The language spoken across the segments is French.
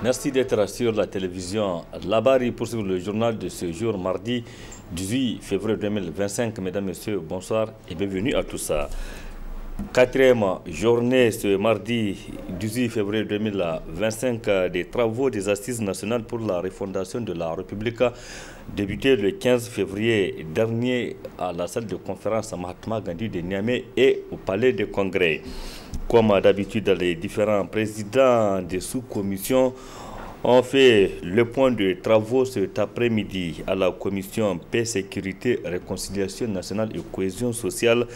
Merci d'être sur la télévision Labari pour suivre le journal de ce jour, mardi 18 février 2025. Mesdames, Messieurs, bonsoir et bienvenue à tous. Quatrième journée ce mardi 18 février 2025 des travaux des Assises nationales pour la refondation de la République débuté le 15 février dernier à la salle de conférence Mahatma Gandhi de Niamey et au palais de congrès. Comme d'habitude, les différents présidents des sous-commissions ont fait le point de travaux cet après-midi à la commission paix, sécurité, réconciliation nationale et cohésion sociale.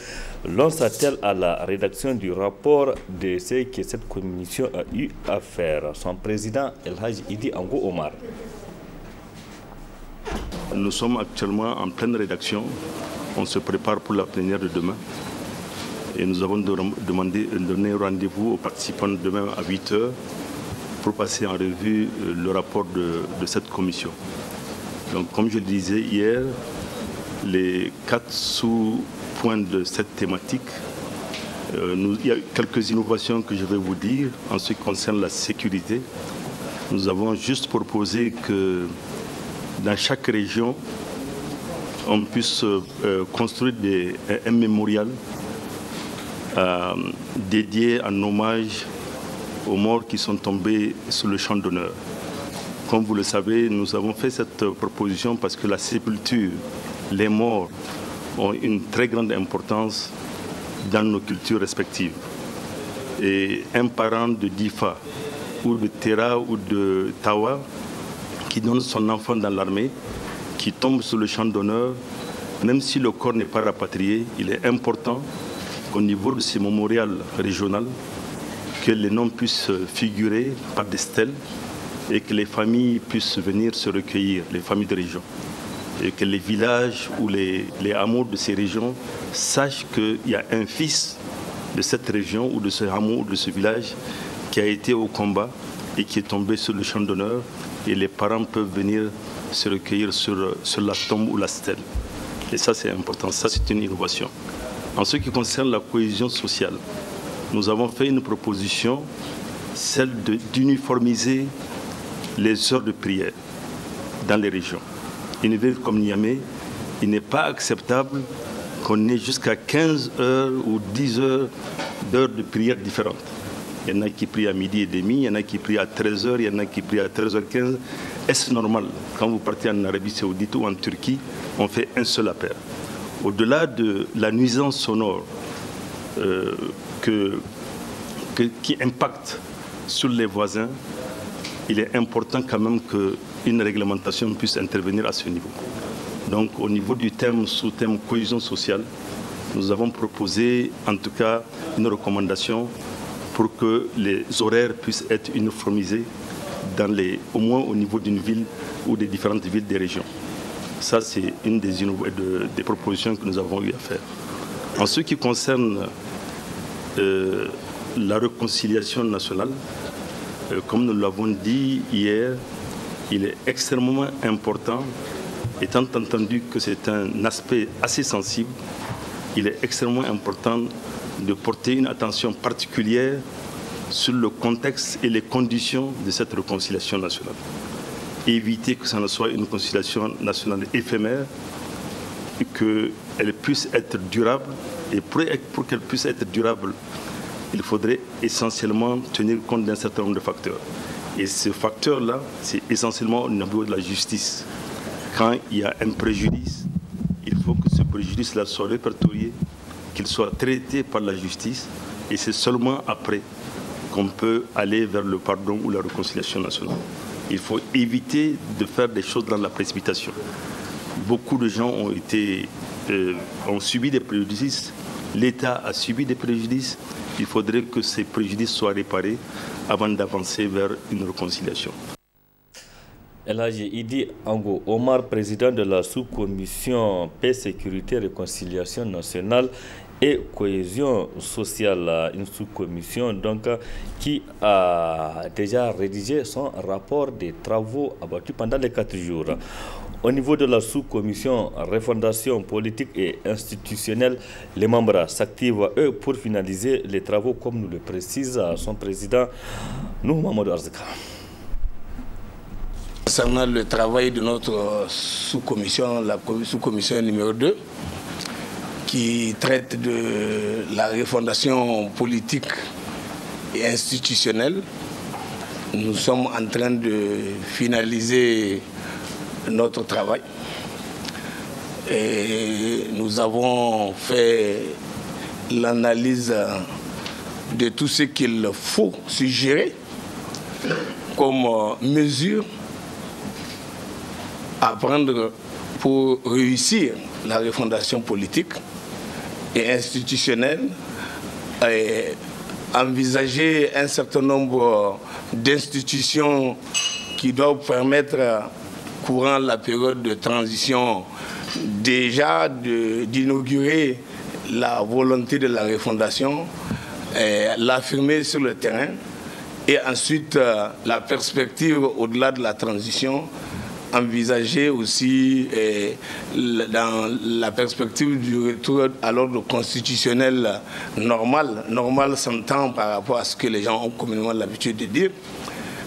L'on s'attelle à la rédaction du rapport de ce que cette commission a eu à faire. Son président, El Hadji Idi Ango Omar. Nous sommes actuellement en pleine rédaction. On se prépare pour la plénière de demain. Et nous avons donné rendez-vous aux participants demain à 8 h pour passer en revue le rapport de cette commission. Donc, comme je le disais hier, les 4 sous-points de cette thématique, il y a quelques innovations que je vais vous dire en ce qui concerne la sécurité. Nous avons juste proposé que dans chaque région, on puisse construire un mémorial dédié en hommage aux morts qui sont tombés sur le champ d'honneur. Comme vous le savez, nous avons fait cette proposition parce que la sépulture, les morts ont une très grande importance dans nos cultures respectives. Et un parent de Difa ou de Tera ou de Tawa qui donne son enfant dans l'armée, qui tombe sur le champ d'honneur, même si le corps n'est pas rapatrié, il est important qu'au niveau de ces mémorials régionaux, que les noms puissent figurer par des stèles et que les familles puissent venir se recueillir, les familles de région. Et que les villages ou les hameaux de ces régions sachent qu'il y a un fils de cette région ou de ce hameau ou de ce village qui a été au combat et qui est tombé sur le champ d'honneur et les parents peuvent venir se recueillir sur la tombe ou la stèle. Et ça, c'est important. Ça, c'est une innovation. En ce qui concerne la cohésion sociale, nous avons fait une proposition, celle d'uniformiser les heures de prière dans les régions. Une ville comme Niamey, il n'est pas acceptable qu'on ait jusqu'à 15 heures ou 10 heures d'heures de prière différentes. Il y en a qui prient à midi et demi, il y en a qui prient à 13 h, il y en a qui prient à 13h15. Est-ce normal? Quand vous partez en Arabie Saoudite ou en Turquie, on fait un seul appel. Au-delà de la nuisance sonore qui impacte sur les voisins, il est important quand même qu'une réglementation puisse intervenir à ce niveau. Donc au niveau du sous-thème cohésion sociale, nous avons proposé en tout cas une recommandation pour que les horaires puissent être uniformisés au moins au niveau d'une ville ou des différentes villes des régions. Ça, c'est une des propositions que nous avons eu à faire. En ce qui concerne la réconciliation nationale, comme nous l'avons dit hier, il est extrêmement important, étant entendu que c'est un aspect assez sensible, il est extrêmement important de porter une attention particulière sur le contexte et les conditions de cette réconciliation nationale. Éviter que ça ne soit une réconciliation nationale éphémère, qu'elle puisse être durable. Et pour qu'elle puisse être durable, il faudrait essentiellement tenir compte d'un certain nombre de facteurs. Et ce facteur-là, c'est essentiellement au niveau de la justice. Quand il y a un préjudice, il faut que ce préjudice-là soit répertorié, qu'il soit traité par la justice, et c'est seulement après qu'on peut aller vers le pardon ou la réconciliation nationale. Il faut éviter de faire des choses dans la précipitation. Beaucoup de gens ont subi des préjudices, l'État a subi des préjudices, il faudrait que ces préjudices soient réparés avant d'avancer vers une réconciliation. El Hadji Idi Ango Omar, président de la sous-commission paix, sécurité, réconciliation nationale et cohésion sociale, une sous-commission donc qui a déjà rédigé son rapport des travaux abattus pendant les 4 jours. Au niveau de la sous-commission refondation politique et institutionnelle, les membres s'activent eux pour finaliser les travaux comme nous le précise son président Nouh Mamadou Arzika. Concernant le travail de notre sous-commission, la sous-commission numéro 2, qui traite de la refondation politique et institutionnelle, nous sommes en train de finaliser notre travail. Et nous avons fait l'analyse de tout ce qu'il faut suggérer comme mesure à prendre pour réussir la refondation politique et institutionnelle, et envisager un certain nombre d'institutions qui doivent permettre, courant la période de transition, déjà d'inaugurer la volonté de la refondation, l'affirmer sur le terrain, et ensuite la perspective au-delà de la transition, envisager aussi dans la perspective du retour à l'ordre constitutionnel normal. Normal s'entend par rapport à ce que les gens ont communément l'habitude de dire.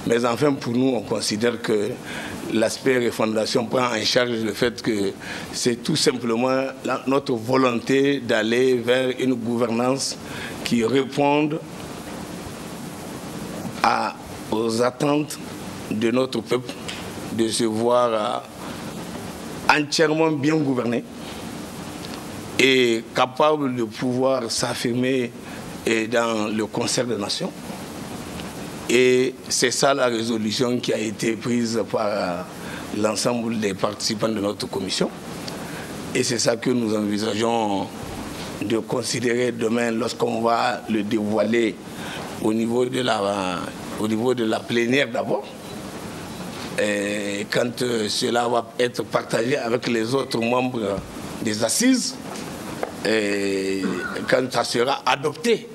Mais enfin, pour nous, on considère que l'aspect refondation prend en charge le fait que c'est tout simplement notre volonté d'aller vers une gouvernance qui réponde aux attentes de notre peuple, de se voir entièrement bien gouverné et capable de pouvoir s'affirmer dans le concert des nations. Et c'est ça la résolution qui a été prise par l'ensemble des participants de notre commission. Et c'est ça que nous envisageons de considérer demain lorsqu'on va le dévoiler au niveau de la plénière d'abord. Et quand cela va être partagé avec les autres membres des assises, et quand ça sera adopté,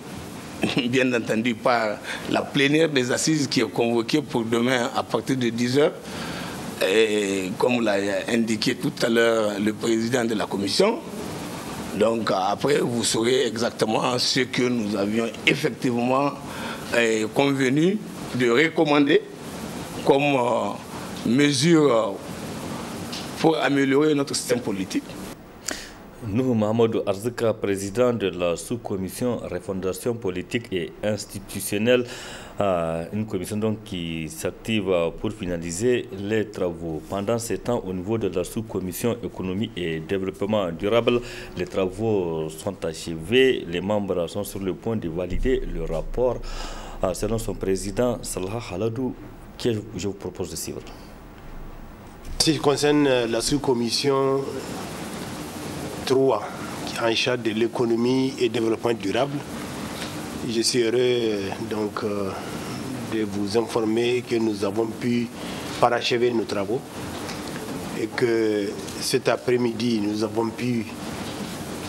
bien entendu par la plénière des assises qui est convoquée pour demain à partir de 10h, et comme l'a indiqué tout à l'heure le président de la commission. Donc après, vous saurez exactement ce que nous avions effectivement convenu de recommander comme mesure pour améliorer notre système politique. Nous, Mahamadou Arzika, président de la sous-commission refondation politique et institutionnelle, une commission donc qui s'active pour finaliser les travaux. Pendant ce temps, au niveau de la sous-commission économie et développement durable, les travaux sont achevés. Les membres sont sur le point de valider le rapport. Selon son président, Salah Haladou, que je vous propose de suivre. En ce qui concerne la sous-commission 3, qui est en charge de l'économie et développement durable, je suis heureux donc de vous informer que nous avons pu parachever nos travaux et que cet après-midi, nous avons pu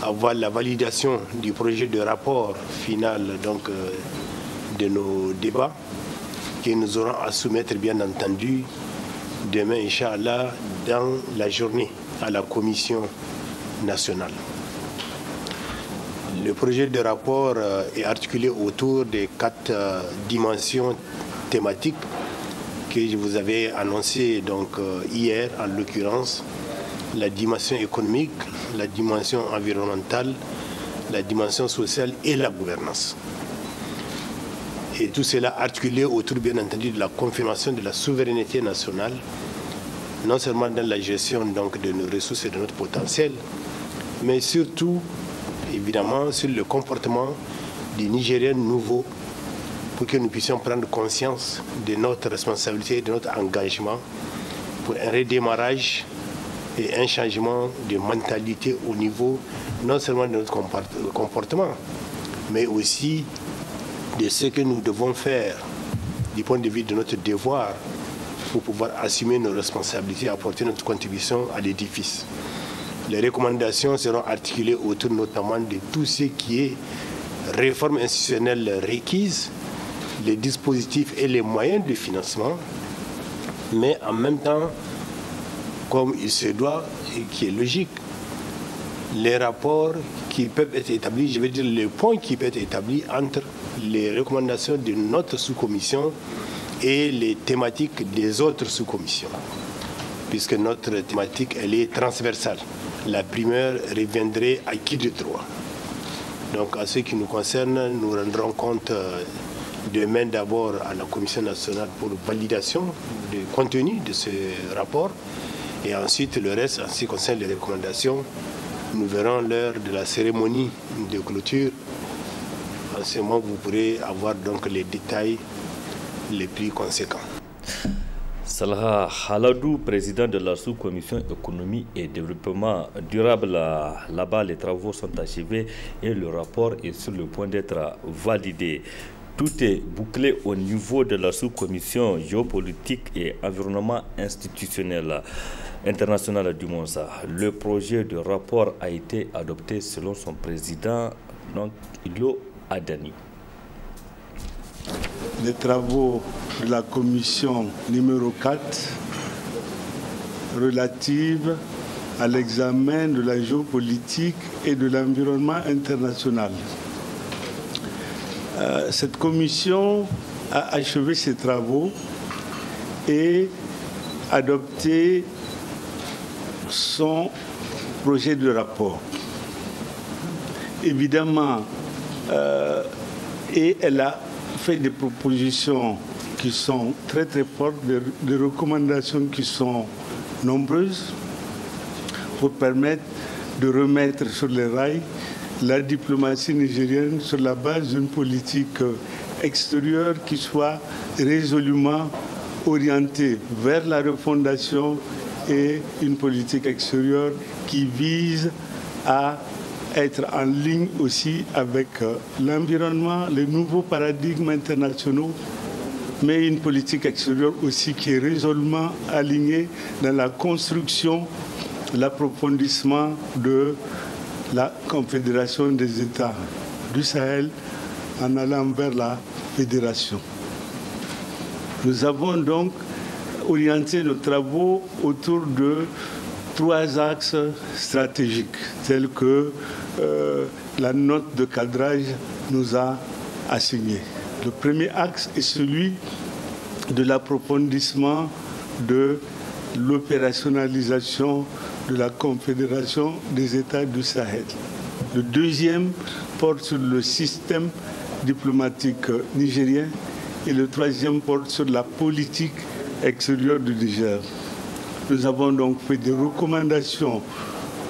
avoir la validation du projet de rapport final donc, de nos débats que nous aurons à soumettre bien entendu demain, Inch'Allah, dans la journée à la commission nationale. Le projet de rapport est articulé autour des 4 dimensions thématiques que je vous avais annoncées donc, hier, en l'occurrence, la dimension économique, la dimension environnementale, la dimension sociale et la gouvernance. Et tout cela articulé autour, bien entendu, de la confirmation de la souveraineté nationale, non seulement dans la gestion donc, de nos ressources et de notre potentiel, mais surtout, évidemment, sur le comportement des Nigériens nouveaux pour que nous puissions prendre conscience de notre responsabilité et de notre engagement pour un redémarrage et un changement de mentalité au niveau non seulement de notre comportement, mais aussi de ce que nous devons faire du point de vue de notre devoir pour pouvoir assumer nos responsabilités et apporter notre contribution à l'édifice. Les recommandations seront articulées autour notamment de tout ce qui est réforme institutionnelle requise, les dispositifs et les moyens de financement, mais en même temps, comme il se doit et qui est logique, les rapports qui peuvent être établis, je veux dire les points qui peuvent être établis entre les recommandations de notre sous-commission et les thématiques des autres sous-commissions, puisque notre thématique, elle est transversale. La primeur reviendrait à qui de droit. Donc, à ce qui nous concerne, nous rendrons compte demain d'abord à la Commission nationale pour validation du contenu de ce rapport. Et ensuite, le reste, en ce qui concerne les recommandations, nous verrons l'heure de la cérémonie de clôture. En ce moment, vous pourrez avoir donc les détails les plus conséquents. Salah Haladou, président de la sous-commission économie et développement durable, là-bas les travaux sont achevés et le rapport est sur le point d'être validé. Tout est bouclé au niveau de la sous-commission géopolitique et environnement institutionnel international du Monsa. Le projet de rapport a été adopté selon son président, donc Ilo Adani. Les travaux de la commission numéro 4 relative à l'examen de la géopolitique et de l'environnement international. Cette commission a achevé ses travaux et adopté son projet de rapport. Évidemment, et elle a fait des propositions qui sont très très fortes, des recommandations qui sont nombreuses pour permettre de remettre sur les rails la diplomatie nigérienne sur la base d'une politique extérieure qui soit résolument orientée vers la refondation et une politique extérieure qui vise à être en ligne aussi avec l'environnement, les nouveaux paradigmes internationaux, mais une politique extérieure aussi qui est résolument alignée dans la construction, l'approfondissement de la Confédération des États du Sahel en allant vers la fédération. Nous avons donc orienté nos travaux autour de 3 axes stratégiques, tels que la note de cadrage nous a assignés. Le premier axe est celui de l'approfondissement de l'opérationnalisation de la Confédération des États du Sahel. Le deuxième porte sur le système diplomatique nigérien et le troisième porte sur la politique extérieure du Niger. Nous avons donc fait des recommandations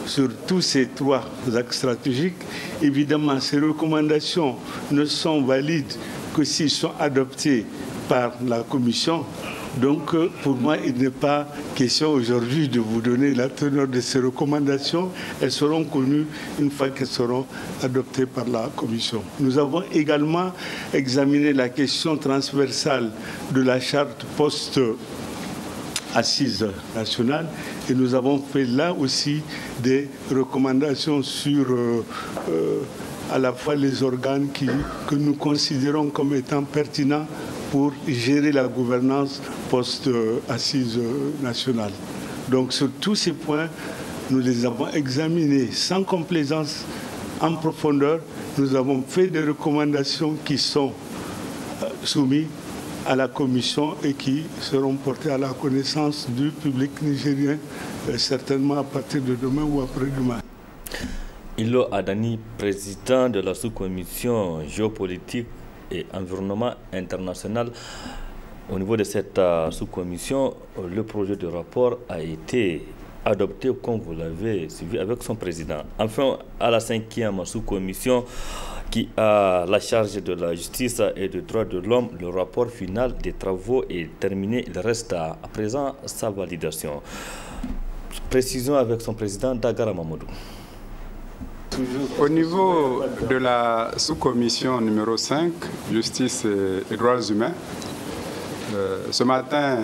sur tous ces 3 axes stratégiques. Évidemment, ces recommandations ne sont valides que s'ils sont adoptés par la Commission. Donc, pour moi, il n'est pas question aujourd'hui de vous donner la teneur de ces recommandations. Elles seront connues une fois qu'elles seront adoptées par la Commission. Nous avons également examiné la question transversale de la charte post-assise nationale et nous avons fait là aussi des recommandations sur à la fois les organes que nous considérons comme étant pertinents pour gérer la gouvernance post-assise nationale. Donc sur tous ces points, nous les avons examinés sans complaisance, en profondeur. Nous avons fait des recommandations qui sont soumises à la Commission et qui seront portées à la connaissance du public nigérien, certainement à partir de demain ou après-demain. Ilo Adani, président de la sous-commission géopolitique et environnement international. Au niveau de cette sous-commission, le projet de rapport a été adopté, comme vous l'avez suivi, avec son président. Enfin, à la 5e sous-commission qui a la charge de la justice et des droits de l'homme, le rapport final des travaux est terminé. Il reste à présent sa validation. Précision avec son président Dagara Mamadou. Au niveau de la sous-commission numéro 5, justice et droits humains, ce matin,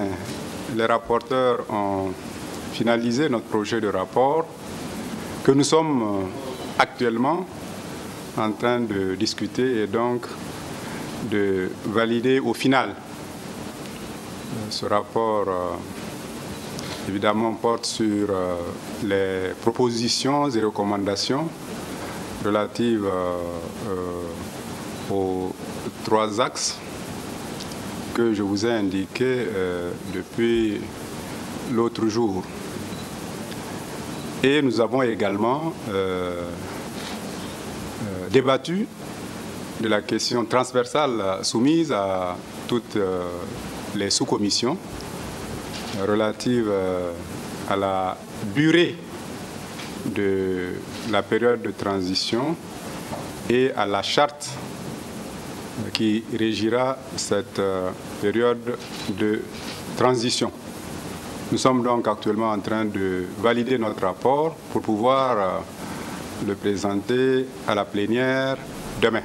les rapporteurs ont finalisé notre projet de rapport que nous sommes actuellement en train de discuter et donc de valider au final. Ce rapport, évidemment, porte sur les propositions et recommandations relatives aux 3 axes que je vous ai indiquées depuis l'autre jour. Et nous avons également débattu de la question transversale soumise à toutes les sous-commissions relative à la durée de la période de transition et à la charte qui régira cette période de transition. Nous sommes donc actuellement en train de valider notre rapport pour pouvoir le présenter à la plénière demain.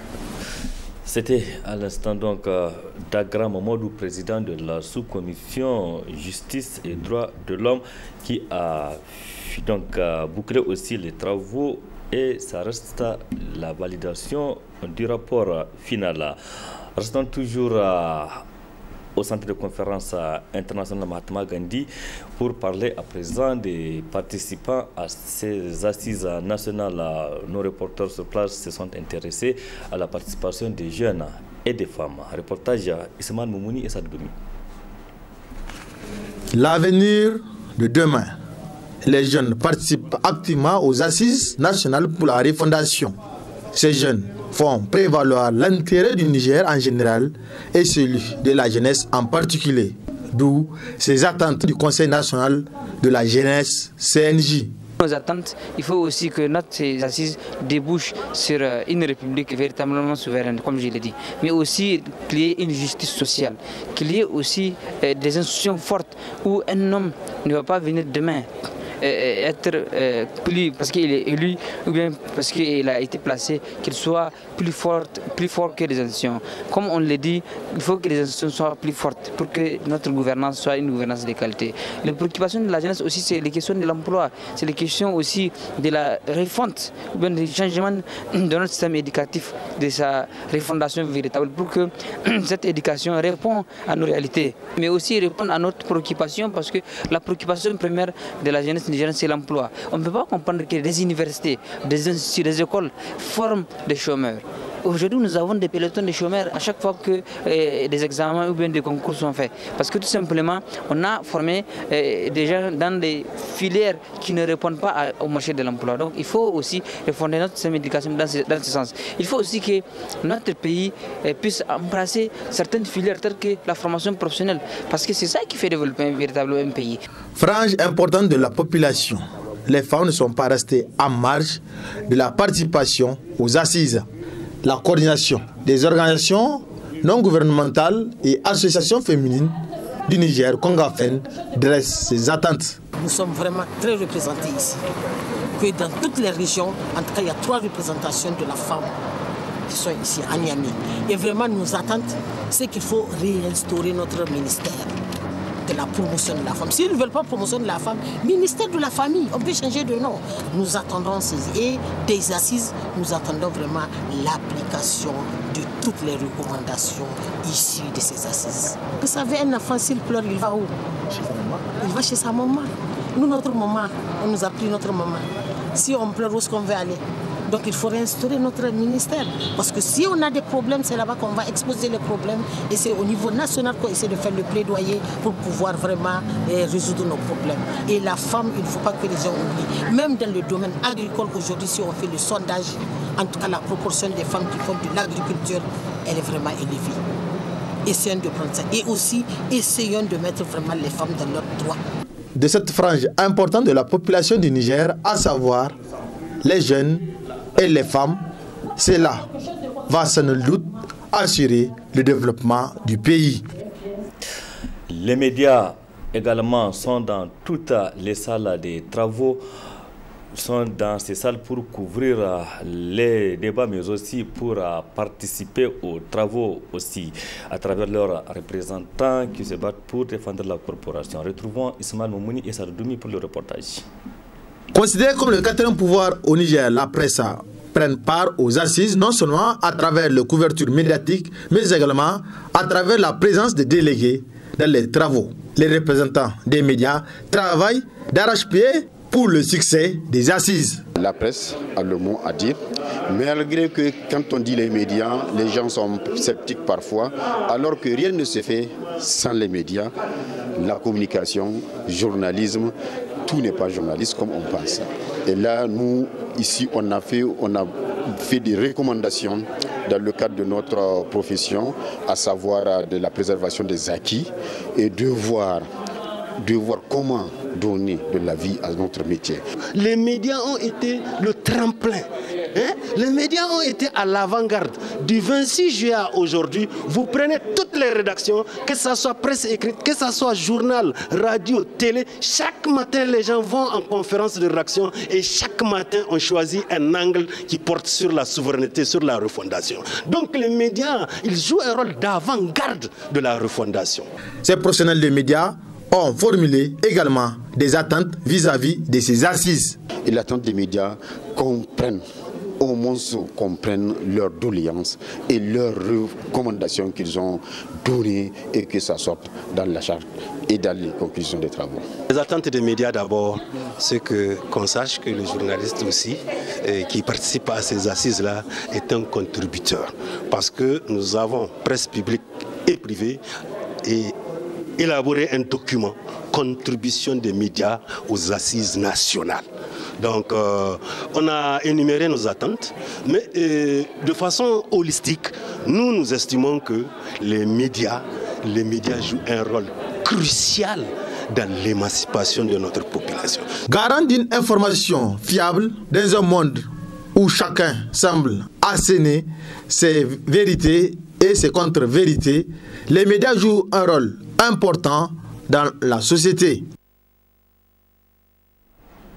C'était à l'instant donc Dagra Mamadou, président de la sous-commission justice et droits de l'homme, qui a donc bouclé aussi les travaux, et ça reste la validation du rapport final. Restons toujours au centre de conférence international Mahatma Gandhi pour parler à présent des participants à ces assises nationales. Nos reporters sur place se sont intéressés à la participation des jeunes et des femmes. Reportage Ismaël Moumouni et Sadoumi. L'avenir de demain. Les jeunes participent activement aux assises nationales pour la refondation. Ces jeunes font prévaloir l'intérêt du Niger en général et celui de la jeunesse en particulier. D'où ces attentes du Conseil national de la jeunesse CNJ. Nos attentes, il faut aussi que notre assises débouchent sur une république véritablement souveraine, comme je l'ai dit, mais aussi qu'il y ait une justice sociale, qu'il y ait aussi des institutions fortes où un homme ne va pas venir demain être plus parce qu'il est élu ou bien parce qu'il a été placé, qu'il soit plus fort que les institutions. Comme on l'a dit, il faut que les institutions soient plus fortes pour que notre gouvernance soit une gouvernance de qualité. Les préoccupations de la jeunesse aussi, c'est les questions de l'emploi, c'est les questions aussi de la refonte ou bien du changement de notre système éducatif, de sa refondation véritable pour que cette éducation réponde à nos réalités, mais aussi répondre à notre préoccupation, parce que la préoccupation première de la jeunesse nigérienne, c'est l'emploi. On ne peut pas comprendre que des universités, des instituts, des écoles forment des chômeurs. Aujourd'hui, nous avons des pelotons de chômeurs à chaque fois que des examens ou bien des concours sont faits. Parce que tout simplement, on a formé des gens dans des filières qui ne répondent pas au marché de l'emploi. Donc il faut aussi refonder notre système d'éducation dans ce sens. Il faut aussi que notre pays puisse embrasser certaines filières telles que la formation professionnelle. Parce que c'est ça qui fait développer véritablement un pays. Frange importante de la population. Les femmes ne sont pas restées en marge de la participation aux assises. La coordination des organisations non gouvernementales et associations féminines du Niger, Congafen, dresse ses attentes. Nous sommes vraiment très représentés ici. Que dans toutes les régions, en tout cas, il y a 3 représentations de la femme qui sont ici à Niamey. Et vraiment, nos attentes, c'est qu'il faut réinstaurer notre ministère de la promotion de la femme. S'ils ne veulent pas promotion de la femme, ministère de la famille, on peut changer de nom. Nous attendons et des assises, nous attendons vraiment l'application de toutes les recommandations issues de ces assises. Vous savez, un enfant, s'il pleure, il va où? Il va chez sa maman. Nous, notre maman, on nous a pris notre maman. Si on pleure, où est-ce qu'on veut aller? Donc il faut réinstaurer notre ministère. Parce que si on a des problèmes, c'est là-bas qu'on va exposer les problèmes. Et c'est au niveau national qu'on essaie de faire le plaidoyer pour pouvoir vraiment résoudre nos problèmes. Et la femme, il ne faut pas que les gens oublient. Même dans le domaine agricole, aujourd'hui, si on fait le sondage, en tout cas la proportion des femmes qui font de l'agriculture, elle est vraiment élevée. Essayons de prendre ça. Et aussi, essayons de mettre vraiment les femmes dans leurs droits. De cette frange importante de la population du Niger, à savoir les jeunes et les femmes, cela va sans nul doute assurer le développement du pays. Les médias également sont dans toutes les salles des travaux, sont dans ces salles pour couvrir les débats, mais aussi pour participer aux travaux aussi, à travers leurs représentants qui se battent pour défendre la corporation. Retrouvons Ismaël Moumouni et Sadoumi pour le reportage. Considéré comme le 4e pouvoir au Niger, la presse prenne part aux assises non seulement à travers la couverture médiatique, mais également à travers la présence des délégués dans les travaux. Les représentants des médias travaillent d'arrache-pied pour le succès des assises. La presse a le mot à dire, malgré que quand on dit les médias, les gens sont sceptiques parfois, alors que rien ne se fait sans les médias, la communication, journalisme, tout n'est pas journaliste comme on pense. Et là, nous, ici, on a fait des recommandations dans le cadre de notre profession, à savoir de la préservation des acquis et de voir comment donner de la vie à notre métier. Les médias ont été le tremplin. Les médias ont été à l'avant-garde. Du 26 juillet à aujourd'hui, vous prenez toutes les rédactions, que ce soit presse écrite, que ce soit journal, radio, télé. Chaque matin, les gens vont en conférence de rédaction et chaque matin, on choisit un angle qui porte sur la souveraineté, sur la refondation. Donc les médias, ils jouent un rôle d'avant-garde de la refondation. Ces professionnels des médias ont formulé également des attentes vis-à-vis de ces assises. Et l'attente des médias comprennent leurs doléances et leurs recommandations qu'ils ont données et que ça sorte dans la charte et dans les conclusions des travaux. Les attentes des médias d'abord, c'est qu'on sache que le journaliste aussi qui participe à ces assises-là est un contributeur. Parce que nous avons, presse publique et privée, et élaborer un document, contribution des médias aux assises nationales. Donc on a énuméré nos attentes, mais de façon holistique, nous estimons que les médias jouent un rôle crucial dans l'émancipation de notre population. Garant d'une information fiable dans un monde où chacun semble asséner ses vérités et ses contre-vérités, les médias jouent un rôle important dans la société.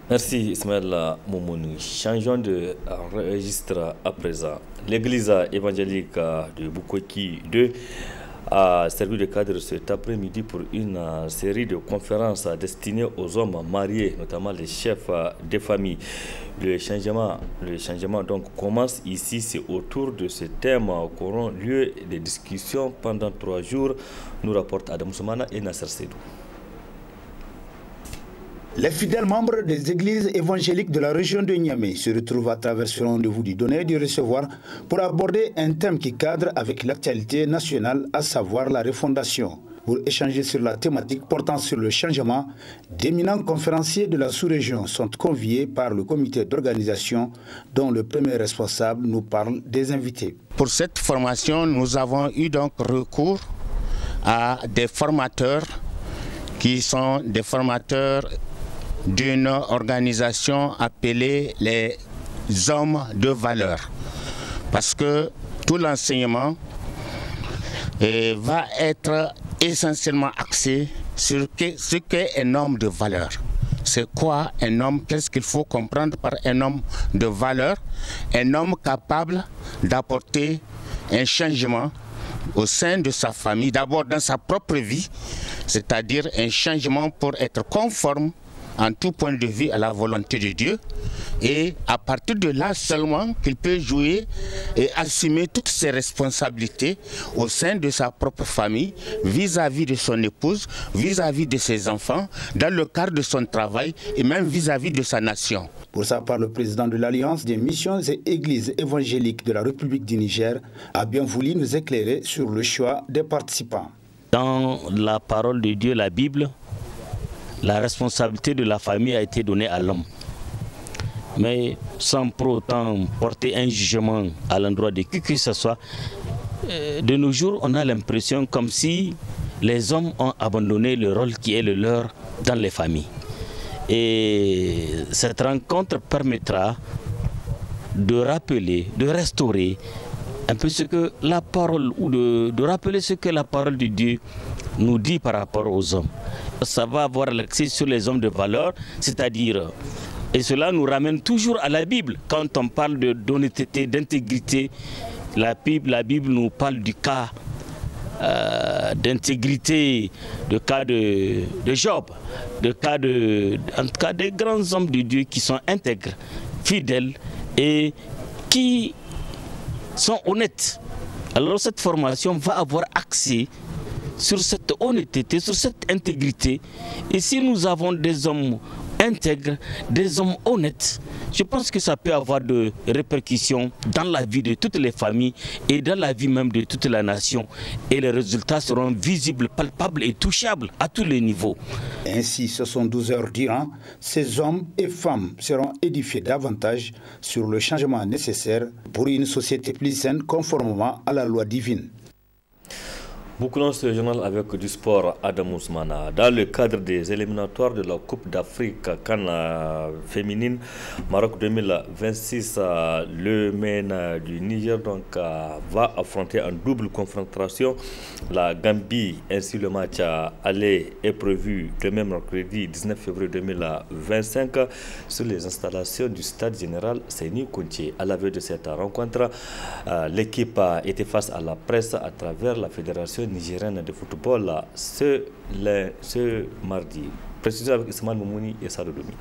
Merci Ismaël Moumouni. Changeons de registre à présent. L'église évangélique de Bukoki 2 a servi de cadre cet après-midi pour une série de conférences destinées aux hommes mariés, notamment les chefs des familles. Le changement donc commence ici. C'est autour de ce thème qu'auront lieu des discussions pendant 3 jours, nous rapportent Adam Soumana et Nasser Sedou. Les fidèles membres des églises évangéliques de la région de Niamey se retrouvent à travers ce rendez-vous du donner et du recevoir pour aborder un thème qui cadre avec l'actualité nationale, à savoir la refondation. Pour échanger sur la thématique portant sur le changement, d'éminents conférenciers de la sous-région sont conviés par le comité d'organisation dont le premier responsable nous parle des invités. Pour cette formation, nous avons eu donc recours à des formateurs qui sont des formateurs d'une organisation appelée les hommes de valeur. Parce que tout l'enseignement va être essentiellement axé sur ce qu'est un homme de valeur. C'est quoi un homme? Qu'est-ce qu'il faut comprendre par un homme de valeur? Un homme capable d'apporter un changement au sein de sa famille, d'abord dans sa propre vie, c'est-à-dire un changement pour être conforme en tout point de vue à la volonté de Dieu, et à partir de là seulement qu'il peut jouer et assumer toutes ses responsabilités au sein de sa propre famille, vis-à-vis de son épouse, vis-à-vis de ses enfants, dans le cadre de son travail et même vis-à-vis de sa nation. Pour sa part, le président de l'Alliance des missions et églises évangéliques de la République du Niger a bien voulu nous éclairer sur le choix des participants. Dans la parole de Dieu, la Bible, la responsabilité de la famille a été donnée à l'homme. Mais sans pour autant porter un jugement à l'endroit de qui que ce soit, de nos jours, on a l'impression comme si les hommes ont abandonné le rôle qui est le leur dans les familles. Et cette rencontre permettra de rappeler, de restaurer un peu ce que la parole, ou de rappeler ce que la parole de Dieu nous dit par rapport aux hommes. Ça va avoir l'accès sur les hommes de valeur, c'est-à-dire, et cela nous ramène toujours à la Bible. Quand on parle d'honnêteté, d'intégrité, la Bible nous parle du cas d'intégrité, de cas de Job, en tout cas des grands hommes de Dieu qui sont intègres, fidèles et qui sont honnêtes. Alors cette formation va avoir accès sur cette honnêteté, sur cette intégrité. Et si nous avons des hommes intègres, des hommes honnêtes, je pense que ça peut avoir de répercussions dans la vie de toutes les familles et dans la vie même de toute la nation. Et les résultats seront visibles, palpables et touchables à tous les niveaux. Ainsi, 72 heures durant, ces hommes et femmes seront édifiés davantage sur le changement nécessaire pour une société plus saine conformément à la loi divine. Bouclons ce journal avec du sport, Adam Ousmana. Dans le cadre des éliminatoires de la Coupe d'Afrique CAN féminine Maroc 2026, le MENA du Niger va affronter en double confrontation la Gambie. Ainsi, le match aller est prévu le même mercredi 19 février 2025 sur les installations du stade général Seyni Kounché. À la veille de cette rencontre, l'équipe était face à la presse à travers la fédération nigérienne de football ce mardi. Précision avec Ismaël Moumouni et Sadodoumi.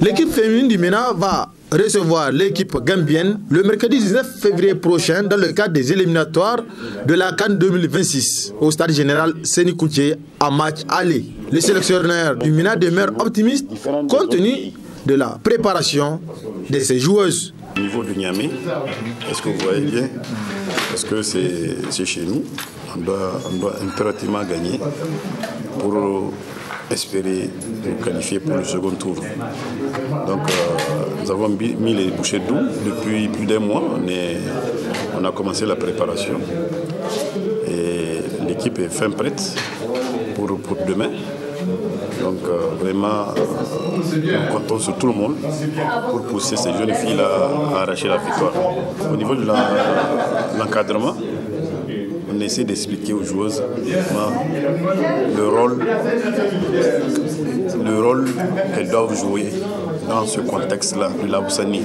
L'équipe féminine du MENA va recevoir l'équipe gambienne le mercredi 19 février prochain dans le cadre des éliminatoires de la CAN 2026 au stade général Seyni Kounché en match aller. Le sélectionneur du MENA demeure optimiste compte tenu de la préparation de ses joueuses. Au niveau de Niamey, est-ce que vous voyez bien? Parce que c'est chez nous, on doit impérativement gagner pour espérer nous qualifier pour le second tour. Donc nous avons mis les bouchées doubles depuis plus d'un mois. On a commencé la préparation et l'équipe est fin prête pour demain. Donc vraiment, nous comptons sur tout le monde pour pousser ces jeunes filles-là à arracher la victoire. Au niveau de l'encadrement, on essaie d'expliquer aux joueuses le rôle qu'elles doivent jouer dans ce contexte-là de la Oussani.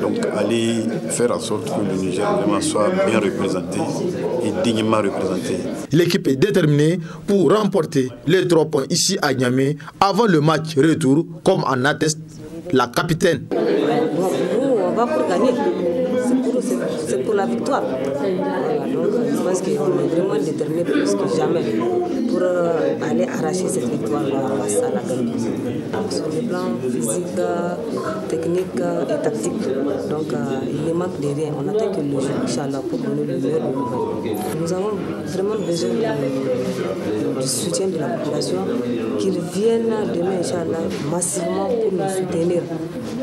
Donc aller faire en sorte que le Niger vraiment soit bien représenté et dignement représenté. L'équipe est déterminée pour remporter les 3 points ici à Niamey avant le match retour, comme en atteste la capitaine. Nous, on va pour gagner. C'est pour la victoire. Voilà, donc je pense qu'on est vraiment déterminé plus que jamais pour aller arracher cette victoire face à la Gambie. Sur le plan physique, technique et tactique. Donc il ne manque de rien. On attend que le jeu, Inch'Allah, pour donner le meilleur de nous. Nous avons vraiment besoin du soutien de la population, qu'ils viennent demain, Inch'Allah, massivement pour nous soutenir.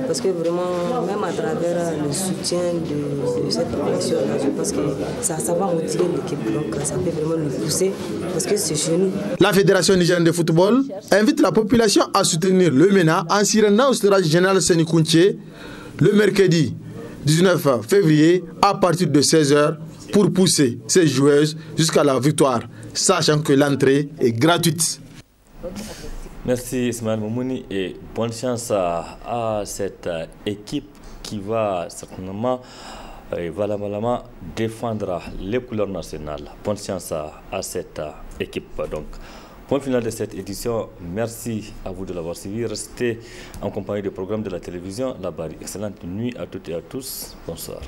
Parce que vraiment, même à travers le soutien de cette population-là, je pense que ça va motiver l'équipe. Donc ça peut vraiment nous pousser parce que c'est chez nous. La Fédération nigérienne de football invite la population à soutenir le MENA en s'y rendant au stade général Seyni Kounché le mercredi 19 février à partir de 16h pour pousser ses joueuses jusqu'à la victoire, sachant que l'entrée est gratuite. Merci Ismaël Moumouni et bonne chance à cette équipe qui va certainement et valablement défendre les couleurs nationales. Bonne chance à cette équipe. Donc, point final de cette édition. Merci à vous de l'avoir suivi. Restez en compagnie des programmes de la télévision La Barry. Excellente nuit à toutes et à tous. Bonsoir.